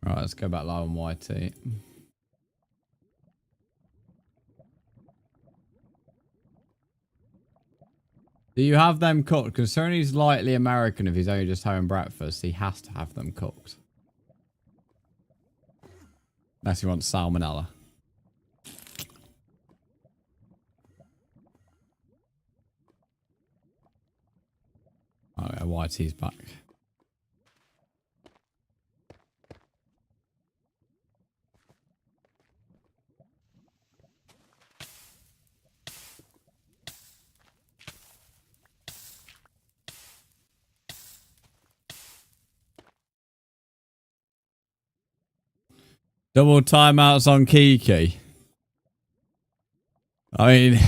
Right, let's go back live on YT. Do you have them cooked? Considering he's lightly American, if he's only just having breakfast, he has to have them cooked. Unless he wants salmonella. Oh yeah, YT's back. Double timeouts on Kiki. I mean,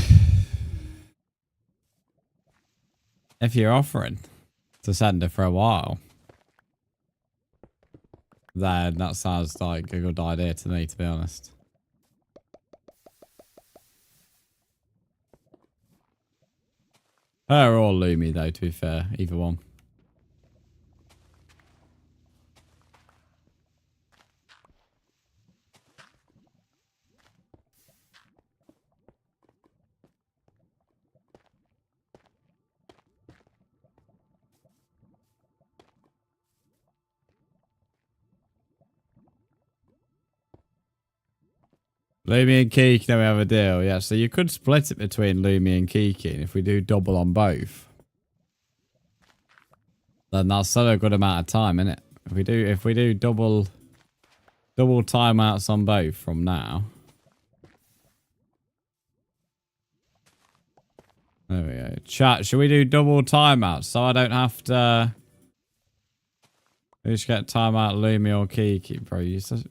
if you're offering to send her for a while, then that sounds like a good idea to me, to be honest. Her or Lumi, though, to be fair. Either one. Lumi and Kiki, then we have a deal. Yeah, so you could split it between Lumi and Kiki, and if we do double on both, then that's still a good amount of time, isn't it? If we do double timeouts on both from now. There we go. Chat, should we do double timeouts so I don't have to just get timeout Lumi or Kiki, bro? You're such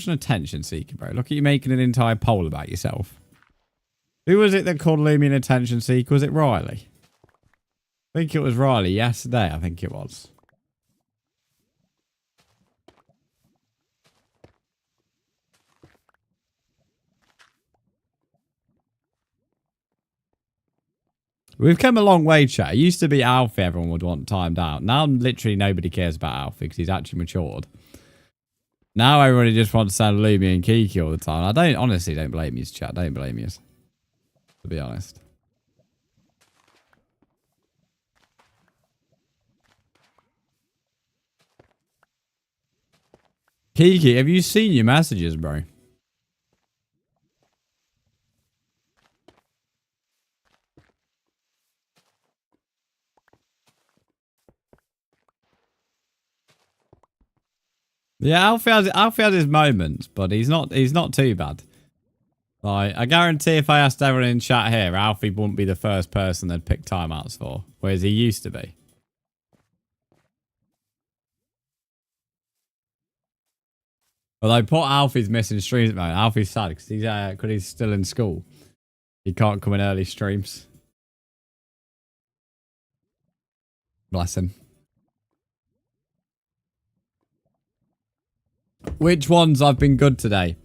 an attention seeker, bro. Look at you making an entire poll about yourself. Who was it that called Lumi an attention seeker? Was it Riley? I think it was Riley yesterday. I think it was. We've come a long way, chat. It used to be Alfie everyone would want timed out. Now literally nobody cares about Alfie because he's actually matured. Now everybody just wants to sound Lumi and Kiki all the time. I honestly don't blame you, chat. Don't blame you, to be honest. Kiki, have you seen your messages, bro? Yeah, Alfie has his moments, but he's not too bad. Like, I guarantee if I asked everyone in chat here, Alfie wouldn't be the first person they'd pick timeouts for, whereas he used to be. Although poor Alfie's missing streams at the moment. Alfie's sad because he's still in school. He can't come in early streams. Bless him. Which ones I've been good today?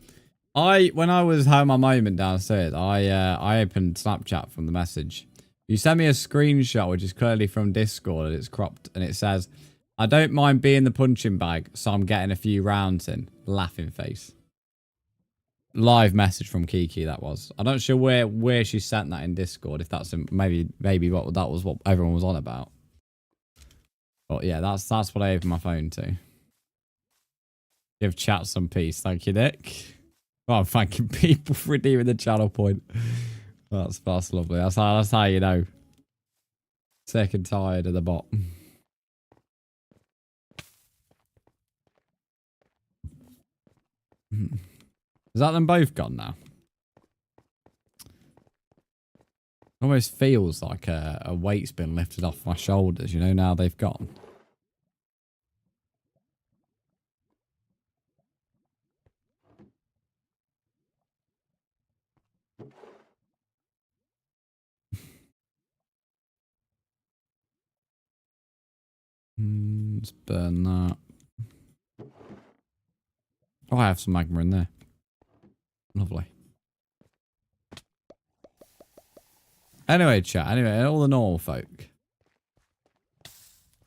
When I was home a moment downstairs, I opened Snapchat from the message. You sent me a screenshot, which is clearly from Discord, and it's cropped, and it says, "I don't mind being the punching bag, so I'm getting a few rounds in." Laughing face. Live message from Kiki, that was. I'm not sure where she sent that in Discord, if that's maybe that was what everyone was on about. But yeah, that's what I opened my phone to. Give chat some peace. Thank you, Nick. Oh, I'm thanking people for redeeming the channel point. That's lovely. That's how you know. Sick and tired of the bot. Is that them both gone now? Almost feels like a weight's been lifted off my shoulders, you know, now they've gone. Let's burn that. Oh, I have some magma in there. Lovely. Anyway, chat. Anyway, all the normal folk.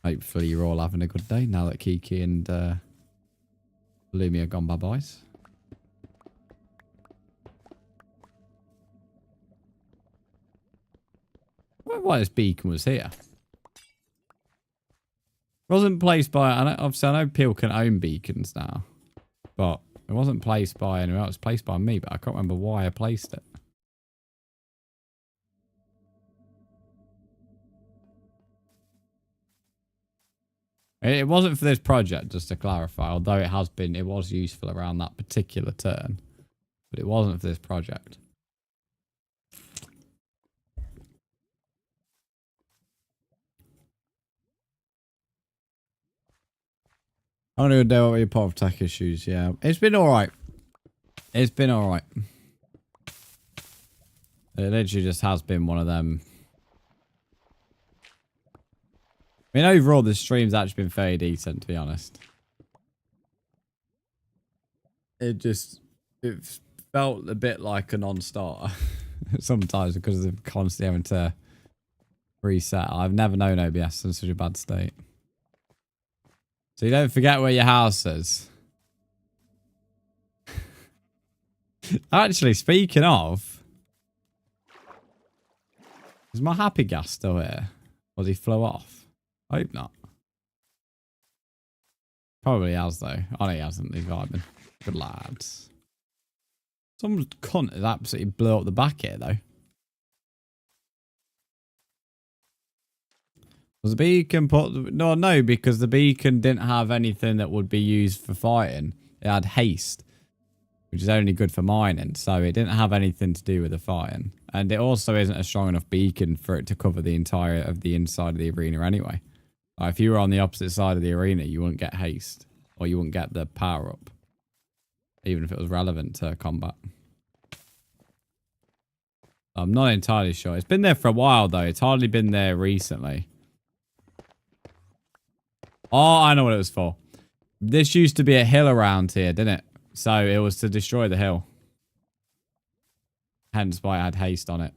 Hopefully you're all having a good day now that Kiki and Lumia gone bye-byes. I wonder why this beacon was here. It wasn't placed by... obviously, I know people can own beacons now. But it wasn't placed by anyone else. It was placed by me, but I can't remember why I placed it. It wasn't for this project, just to clarify, although it was useful around that particular turn. But it wasn't for this project. I don't even know what your part of tech issues, yeah. It's been alright. It's been alright. It literally just has been one of them. I mean, overall, the stream's actually been fairly decent, to be honest. It felt a bit like a non-starter sometimes because of constantly having to reset. I've never known OBS in such a bad state. So you don't forget where your house is. Actually, speaking of, is my happy gas still here? Or did he flow off? I hope not. Probably has though. Oh no, he hasn't. He's vibing. Good lads. Someone's cunt has absolutely blew up the back here though. Was the beacon put... No, because the beacon didn't have anything that would be used for fighting. It had haste, which is only good for mining. So it didn't have anything to do with the fighting. And it also isn't a strong enough beacon for it to cover the entire of the inside of the arena anyway. If you were on the opposite side of the arena, you wouldn't get haste. Or you wouldn't get the power up. Even if it was relevant to combat. I'm not entirely sure. It's been there for a while though. It's hardly been there recently. Oh, I know what it was for. This used to be a hill around here, didn't it? So it was to destroy the hill. Hence why it had haste on it.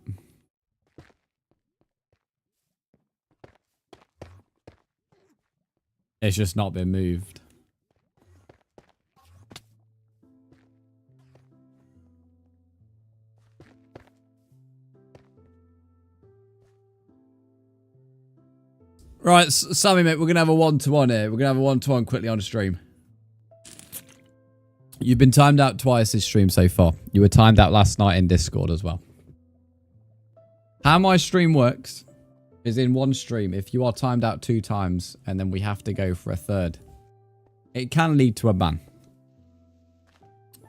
It's just not been moved. Right, Sammy, mate, we're going to have a one-to-one here. We're going to have a one-to-one quickly on stream. You've been timed out twice this stream so far. You were timed out last night in Discord as well. How my stream works is in one stream. If you are timed out 2 times and then we have to go for a third, it can lead to a ban.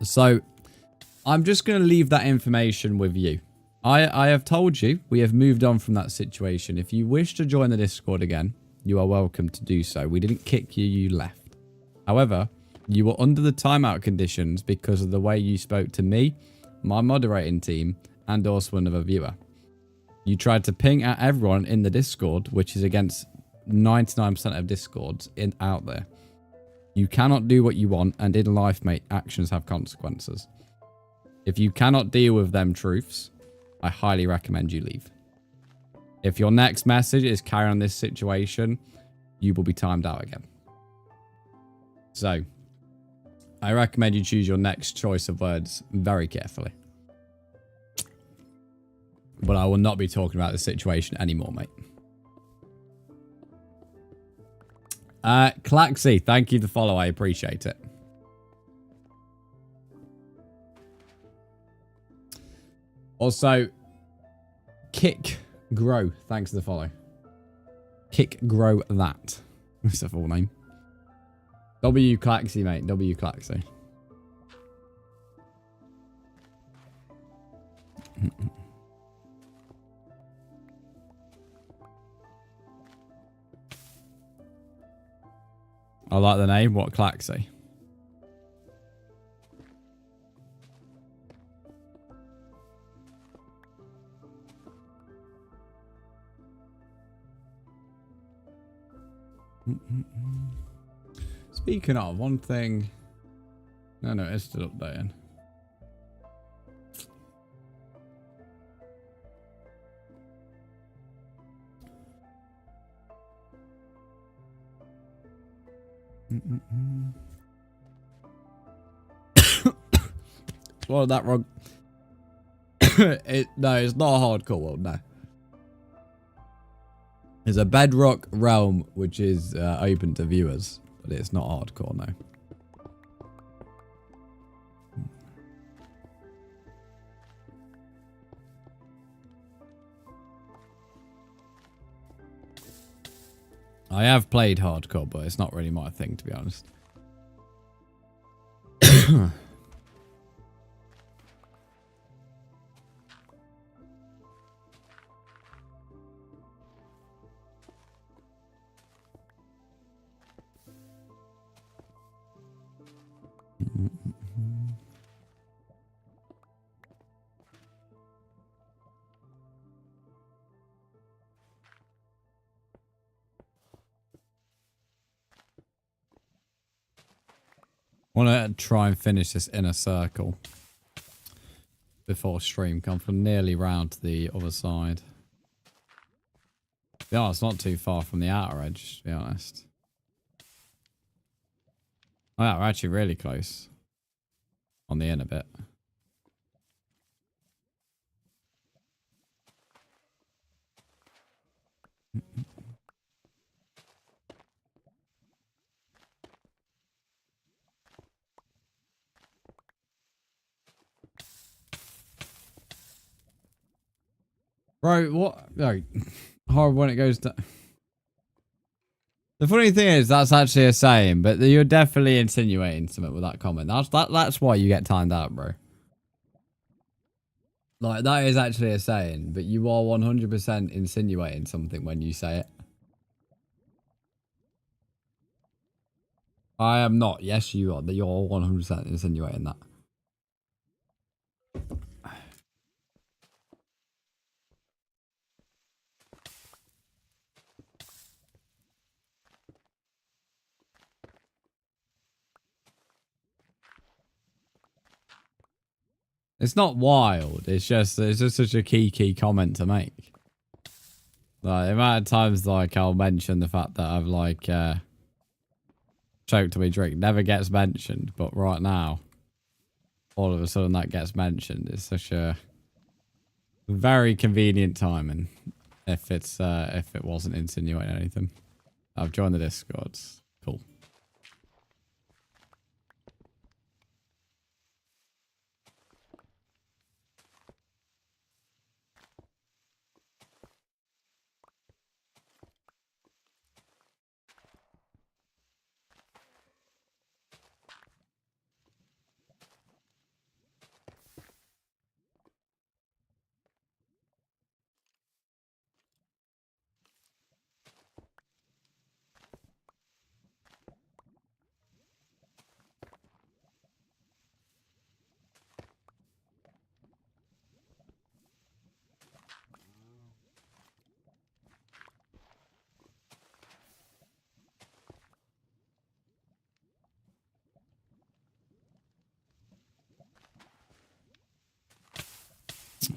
So I'm just going to leave that information with you. I have told you we have moved on from that situation. If you wish to join the Discord again, you are welcome to do so. We didn't kick you, you left. However, you were under the timeout conditions because of the way you spoke to me, my moderating team, and also another viewer. You tried to ping at everyone in the Discord, which is against 99% of Discords out there. You cannot do what you want, and in life, mate, actions have consequences. If you cannot deal with them truths, I highly recommend you leave. If your next message is carry on this situation, you will be timed out again. So, I recommend you choose your next choice of words very carefully. But I will not be talking about the situation anymore, mate. Claxy, thank you for the follow. I appreciate it. Also, Kick Grow, thanks for the follow. Kick Grow that. That's the full name. W Claxy, mate. W Claxy. I like the name. What, Claxy? Speaking of, one thing... No, it's still updating. Well, that wrong. No, it's not a hardcore world, no. It's a bedrock realm which is open to viewers, but it's not hardcore, no. I have played hardcore, but it's not really my thing, to be honest. I want to try and finish this inner circle before stream. Come from nearly round to the other side. Yeah, it's not too far from the outer edge, to be honest. Oh, yeah, we're actually really close on the inner bit. Bro, what? No. Horrible when it goes to... The funny thing is, that's actually a saying, but you're definitely insinuating something with that comment. That's why you get timed out, bro. Like, that is actually a saying, but you are 100% insinuating something when you say it. I am not. Yes, you are. You're 100% insinuating that. It's not wild. It's just such a key comment to make. Like, the amount of times, like, I'll mention the fact that I've, like, choked to my drink never gets mentioned, but right now, all of a sudden that gets mentioned. It's such a very convenient timing. If it wasn't insinuating anything. I've joined the Discord. Cool.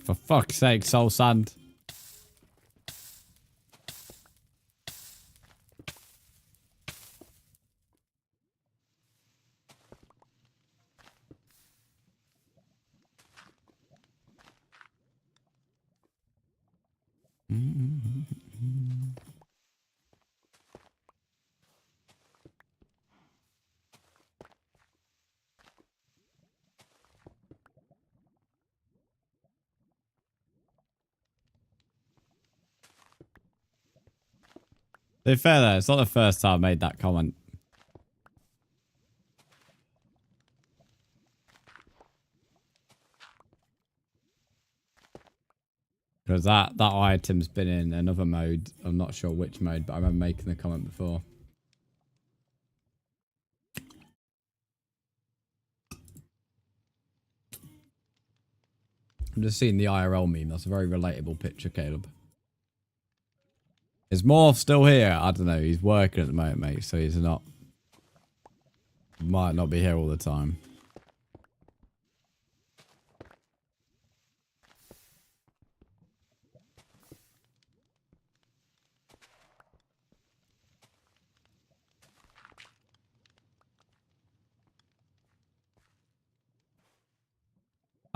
For fuck's sake, soul sand. To be fair though, it's not the first time I made that comment. Because that item's been in another mode. I'm not sure which mode, but I remember making the comment before. I'm just seeing the IRL meme. That's a very relatable picture, Caleb. Is Morph still here? I don't know. He's working at the moment, mate, so he's not... Might not be here all the time.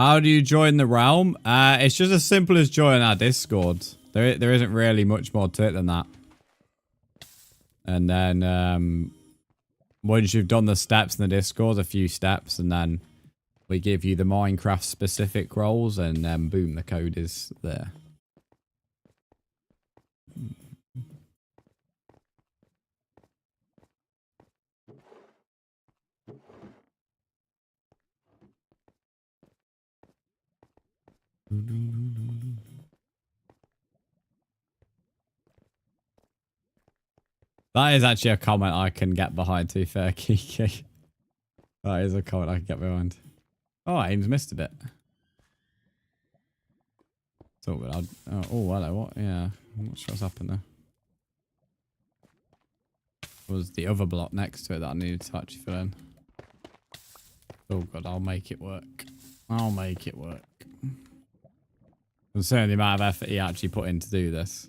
How do you join the realm? It's just as simple as joining our Discord. There isn't really much more to it than that. And then once you've done the steps in the Discord, a few steps, and then we give you the Minecraft specific roles, and then boom, the code is there. That is actually a comment I can get behind, to be fair, Kiki. That is a comment I can get behind. Oh, Aim's missed a bit. It's all good. Oh, hello. What? Yeah. I'm not sure what's happened there. Was the other block next to it that I needed to actually fill in. Oh, God. I'll make it work. I'll make it work. Considering the amount of effort he actually put in to do this.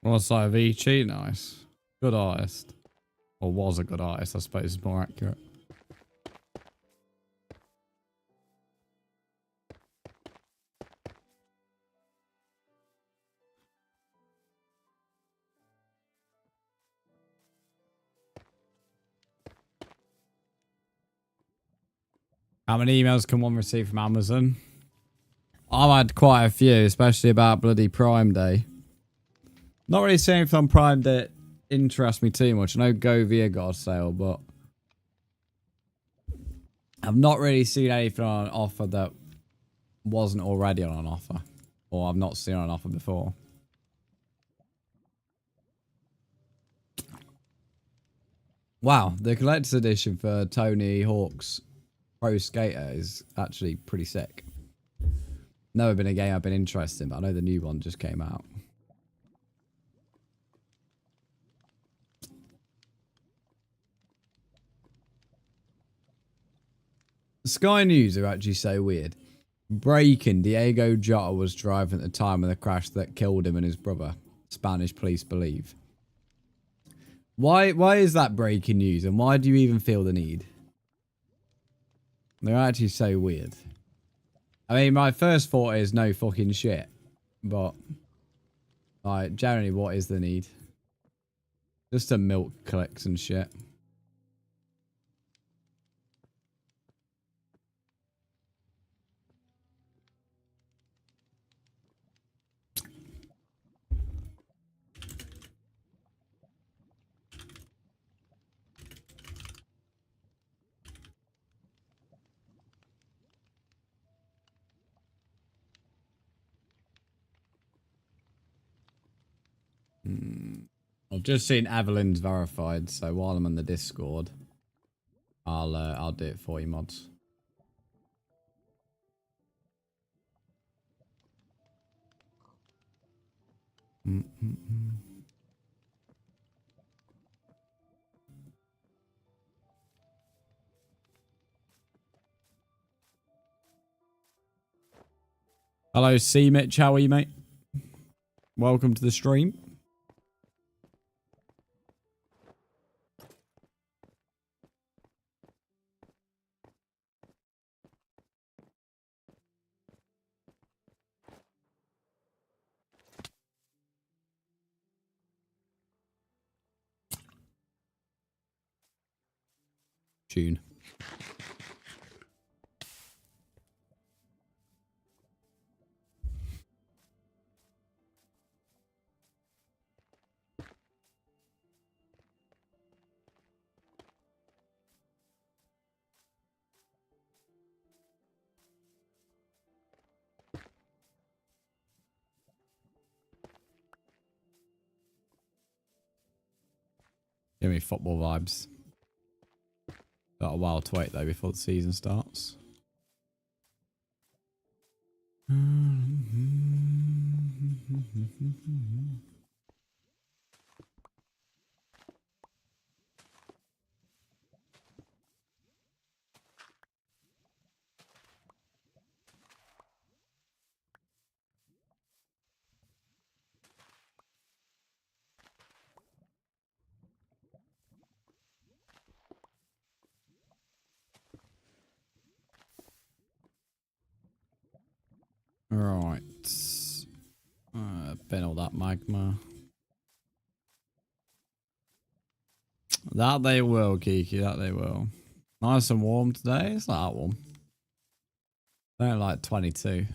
What's like VG? Nice. Good artist. Or was a good artist, I suppose is more accurate. How many emails can one receive from Amazon? I've had quite a few, especially about bloody Prime Day. Not really seeing anything on Prime that interests me too much. I know Govia got a sale, but I've not really seen anything on an offer that wasn't already on an offer. Or I've not seen on an offer before. Wow, the collector's edition for Tony Hawk's Pro Skater is actually pretty sick. Never been a game I've been interested in, but I know the new one just came out. Sky News are actually so weird. Breaking, Diego Jota was driving at the time of the crash that killed him and his brother. Spanish police believe. Why is that breaking news, and why do you even feel the need? They're actually so weird. I mean, my first thought is no fucking shit. But, like, generally, what is the need? Just to milk clicks and shit. I've just seen Evelyn's verified, so while I'm on the Discord, I'll do it for you, mods. Hello, C Mitch, how are you, mate? Welcome to the stream. Tune. Give me football vibes. Got a while to wait though before the season starts. Right. Bin all that magma. That they will, Kiki. That they will. Nice and warm today. It's not that warm. Only like 22.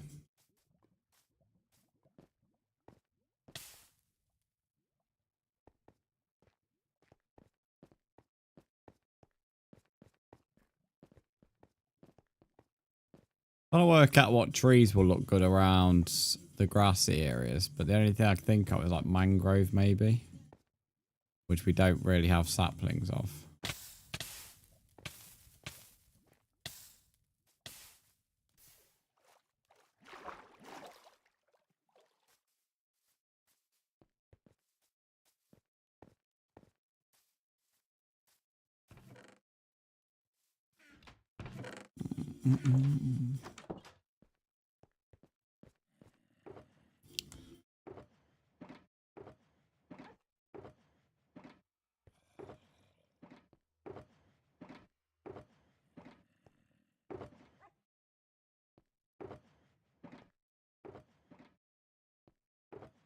Trying to work out what trees will look good around the grassy areas, but the only thing I can think of is like mangrove maybe, which we don't really have saplings of.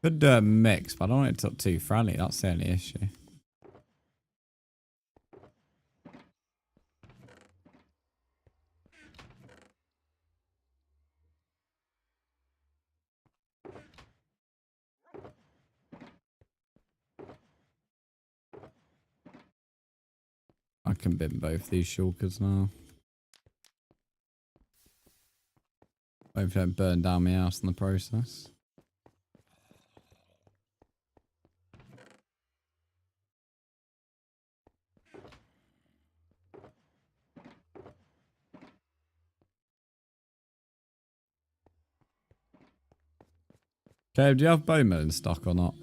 Could do a mix, but I don't want it to look too friendly. That's the only issue. I can bin both these shulkers now. Hopefully don't burn down my house in the process. Okay, do you have bone meal in stock or not?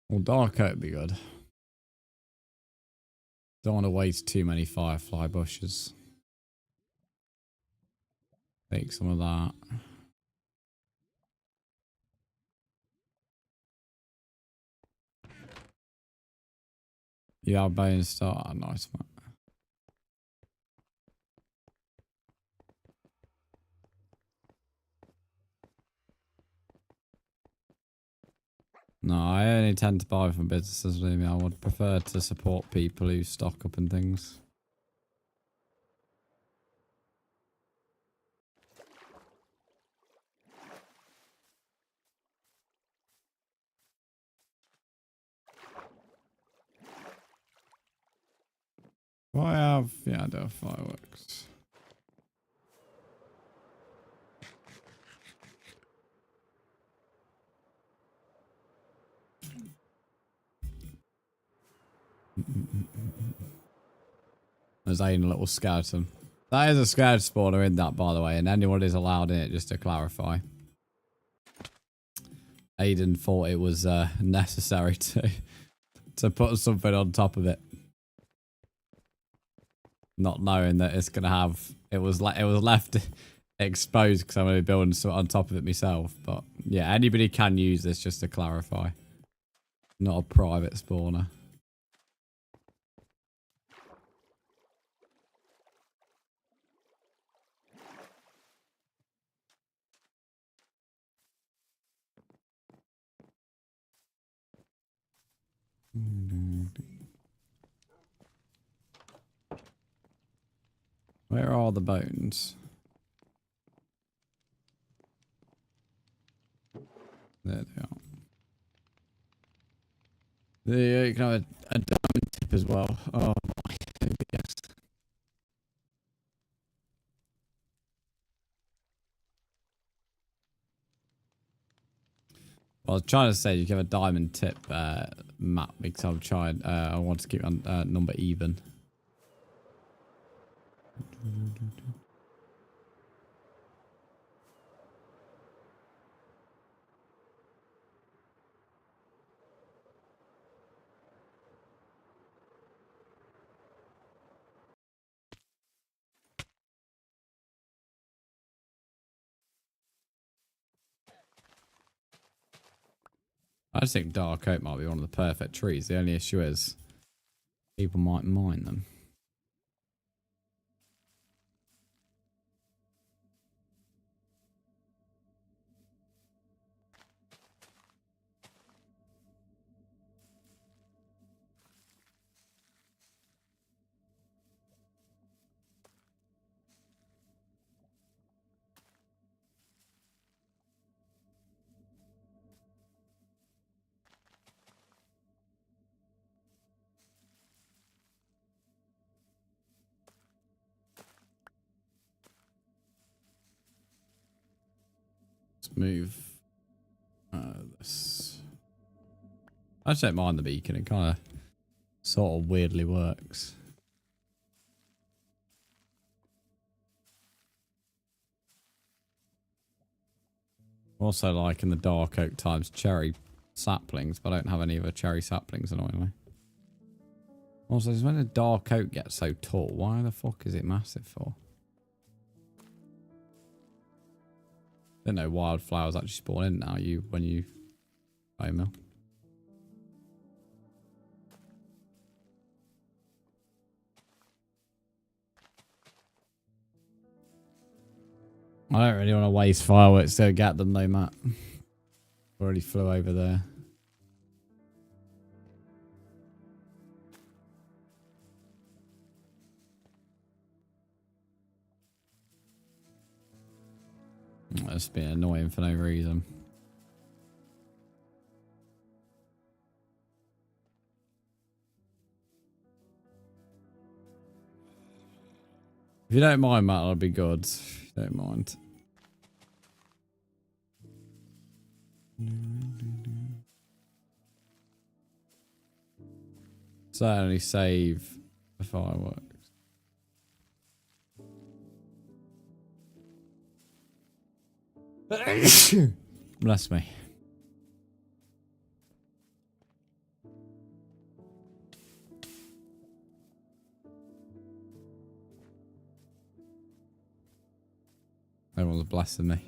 Well, dark oak would be good. Don't want to waste too many firefly bushes. Take some of that. You have bone in stock? Oh, nice one. No, I only tend to buy from businesses, really. I would prefer to support people who stock up and things. Well, I have, yeah, I do have fireworks. There's Aiden, a little skeleton. That is a scared spawner in that, by the way, and anyone is allowed in it, just to clarify. Aiden thought it was necessary to put something on top of it, not knowing that it's gonna have. It was left exposed because I'm gonna be building something on top of it myself. But yeah, anybody can use this, just to clarify. Not a private spawner. Where are the bones? There they are. There you can have a diamond tip as well. Oh my, yes. Well, I was trying to say you can have a diamond tip map because I've tried. I want to keep on number even. I just think dark oak might be one of the perfect trees. The only issue is people might mine them. Let's move this. I just don't mind the beacon. It kind of sort of weirdly works. Also liking the dark oak times cherry saplings, but I don't have any of the cherry saplings annoyingly. Also, when a dark oak gets so tall, why the fuck is it massive for? Didn't know wildflowers actually spawn in now. When you bone mill. I don't really want to waste fireworks to get them though, Matt. Already flew over there. That's been annoying for no reason. If you don't mind, Matt, that'll be good. If you don't mind. Certainly save the fireworks. Bless me. Everyone's blessing me.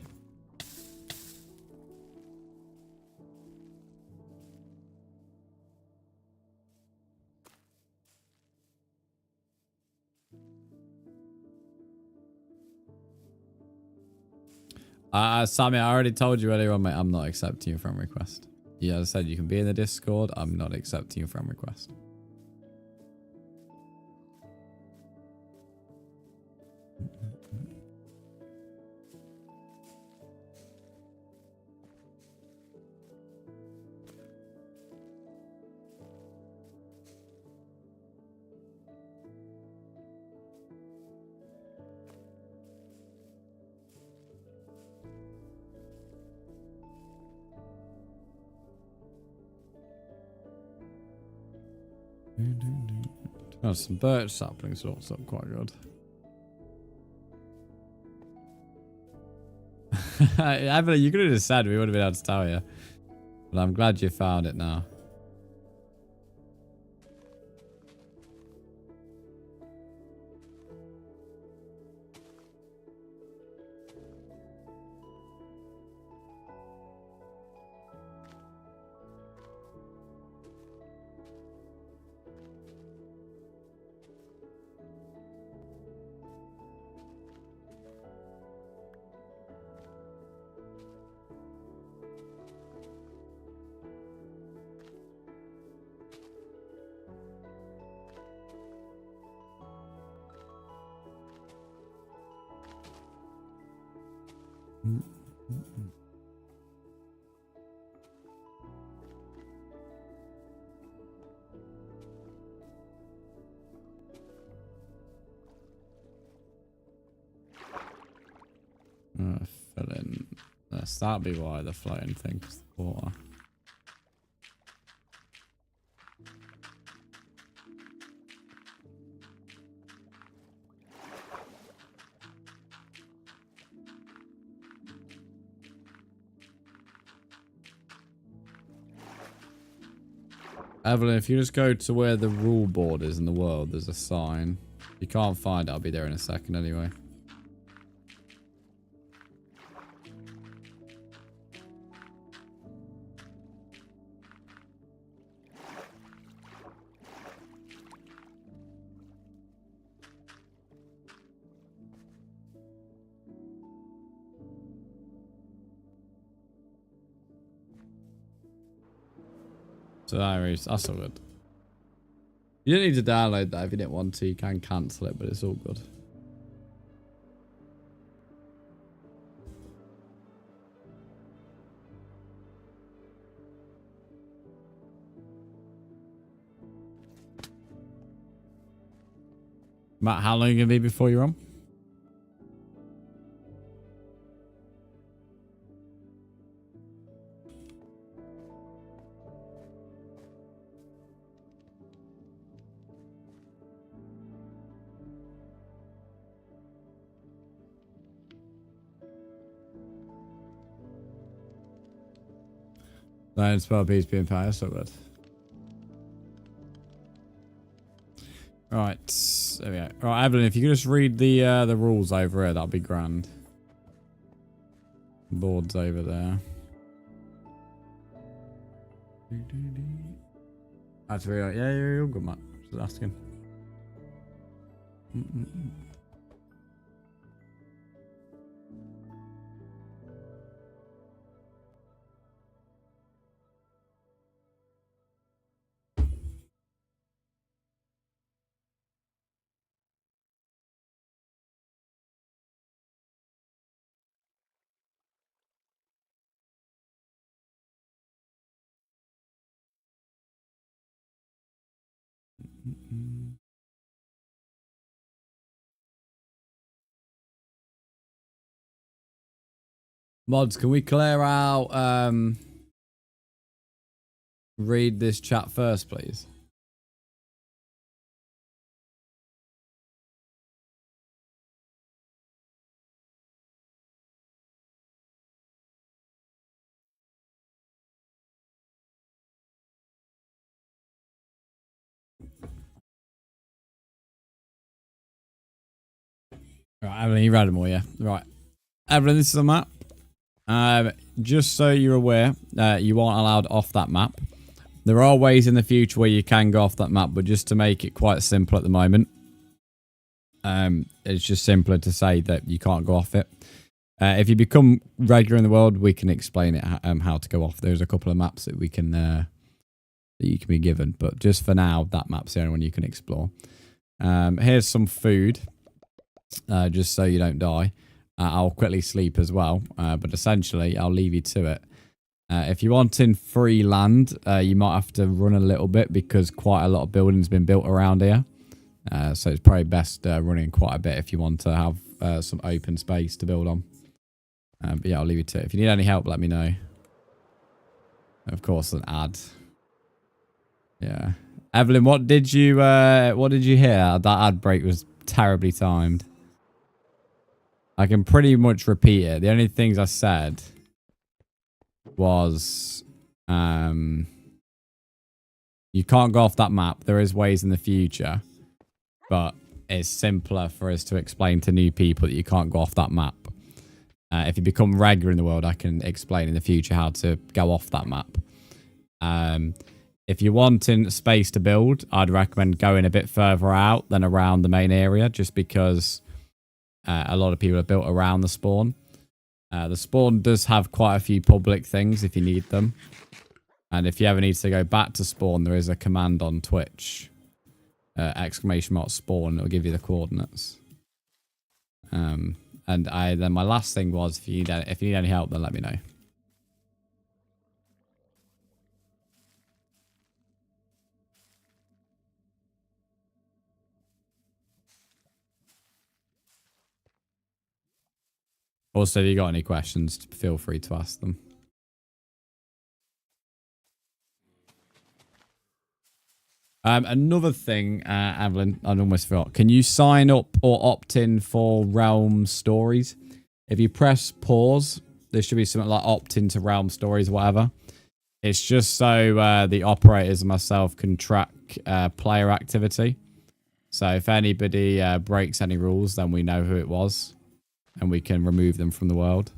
Sammy, I already told you earlier on, mate, I'm not accepting your friend request. Yeah, as I said, you can be in the Discord. I'm not accepting your friend request. Oh, some birch saplings looks up quite good. Evelyn, you could have just said we would have been able to tell you. But I'm glad you found it now. Fill in this. That'll be why the floating thing's the water. Evelyn, if you just go to where the rule board is in the world, there's a sign. If you can't find it, I'll be there in a second anyway. So that's all good. You don't need to download that if you didn't want to. You can cancel it, but it's all good. Matt, how long are you going to be before you're on? No, it's about bees being fire, so good. Right, there we go. Right, Evelyn, if you could just read the rules over here, that'd be grand. Board's over there. That's very right. Yeah, you're good, Matt. Just asking. Mods, can we clear out read this chat first, please? Right, Evelyn, you read them all, yeah? Right. Evelyn, this is a map. Just so you're aware, you aren't allowed off that map. There are ways in the future where you can go off that map, but just to make it quite simple at the moment, it's just simpler to say that you can't go off it. If you become regular in the world, we can explain it how to go off. There's a couple of maps that we can that you can be given, but just for now, that map's the only one you can explore. Here's some food, just so you don't die. I'll quickly sleep as well, but essentially, I'll leave you to it. If you want in free land, you might have to run a little bit because quite a lot of buildings have been built around here. So it's probably best running quite a bit if you want to have some open space to build on. But yeah, I'll leave you to it. If you need any help, let me know. Of course, an ad. Yeah. Evelyn, what did you hear? That ad break was terribly timed. I can pretty much repeat it. The only things I said was you can't go off that map. There is ways in the future, but it's simpler for us to explain to new people that you can't go off that map. If you become regular in the world, I can explain in the future how to go off that map. If you're wanting space to build, I'd recommend going a bit further out than around the main area, just because a lot of people are built around the spawn. The spawn does have quite a few public things if you need them. And if you ever need to go back to spawn, there is a command on Twitch. !spawn. It'll give you the coordinates. And then my last thing was, if you need any help, then let me know. Also, if you got any questions, feel free to ask them. Another thing, Evelyn, I almost forgot. Can you sign up or opt in for Realm Stories? If you press pause, there should be something like opt into Realm Stories or whatever. It's just so the operators and myself can track player activity. So if anybody breaks any rules, then we know who it was. And we can remove them from the world.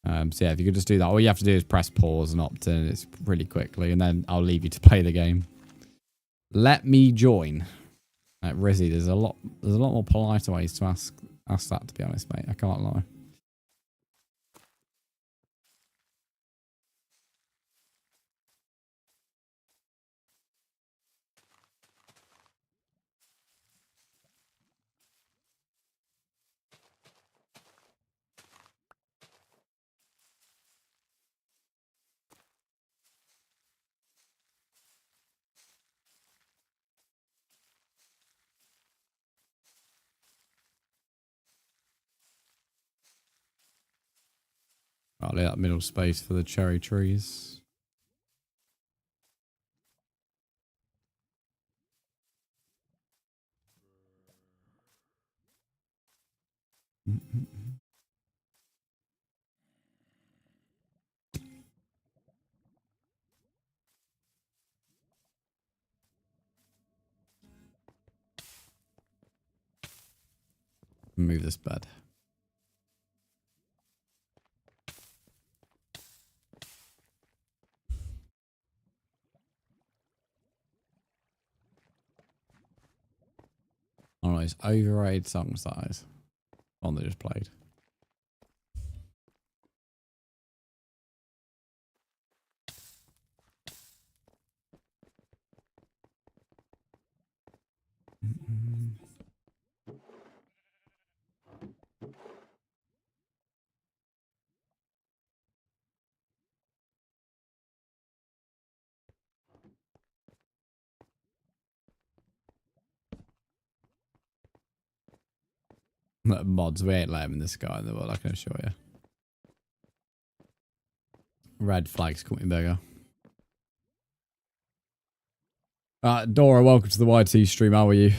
So yeah, if you could just do that. All you have to do is press pause and opt in. It's pretty quickly. And then I'll leave you to play the game. Let me join. Rizzy, there's a lot more politer ways to ask that, to be honest, mate. I can't lie. I'll leave that middle space for the cherry trees. Move this bed. Oh, it's overrated song size. One that just played. Mods, we ain't letting this guy in the world, I can assure you. Red flags, caught me bigger. Dora, welcome to the YT stream. How are you?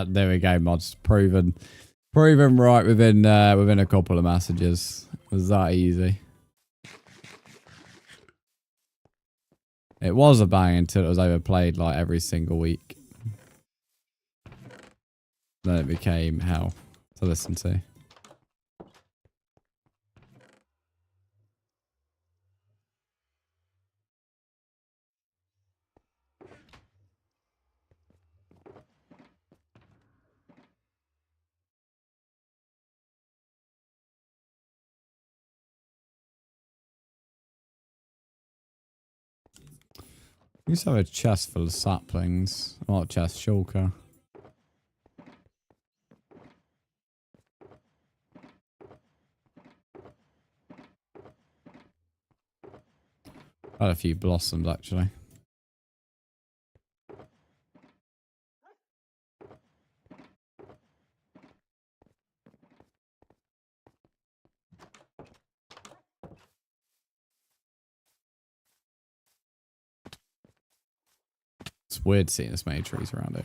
There we go, mods. Proven right within a couple of messages. It was that easy. It was a bang until it was overplayed like every single week. Then it became hell to listen to. You used to have a chest full of saplings. Not chest, shulker. I had a few blossoms actually. It's weird seeing this many trees around here.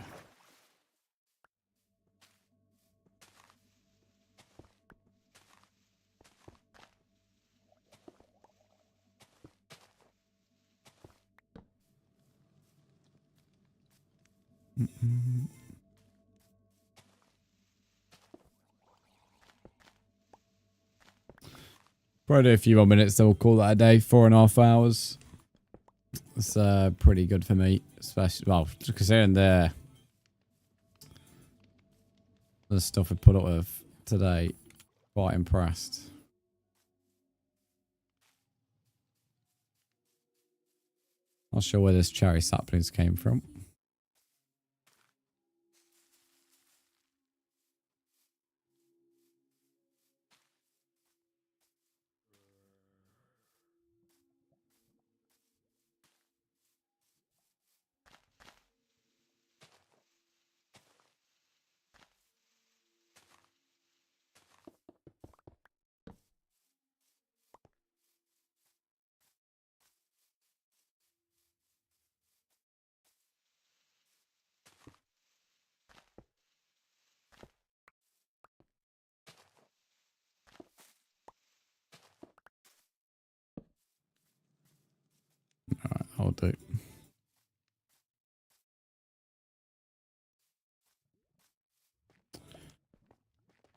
Probably do a few more minutes, then we'll call that a day. 4.5 hours. It's pretty good for me, especially, well, considering the stuff we put up with today. Quite impressed. Not sure where this cherry saplings came from.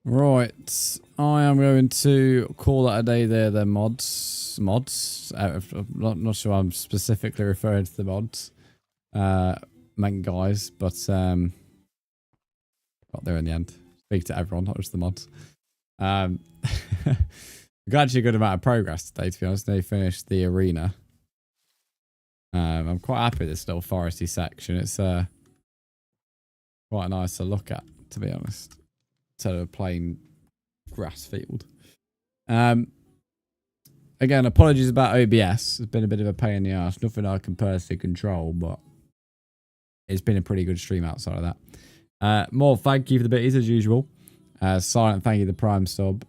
Right, I am going to call that a day there, then mods. I'm not sure I'm specifically referring to the mods. Meant guys, but got there in the end. Speak to everyone, not just the mods. We got actually a good amount of progress today, to be honest. They finished the arena. I'm quite happy with this little foresty section. It's quite nice to look at, to be honest. Instead of a plain grass field. Again, apologies about OBS. It's been a bit of a pain in the ass. Nothing I can personally control, but it's been a pretty good stream outside of that. More thank you for the bitties as usual. Silent thank you the prime sub.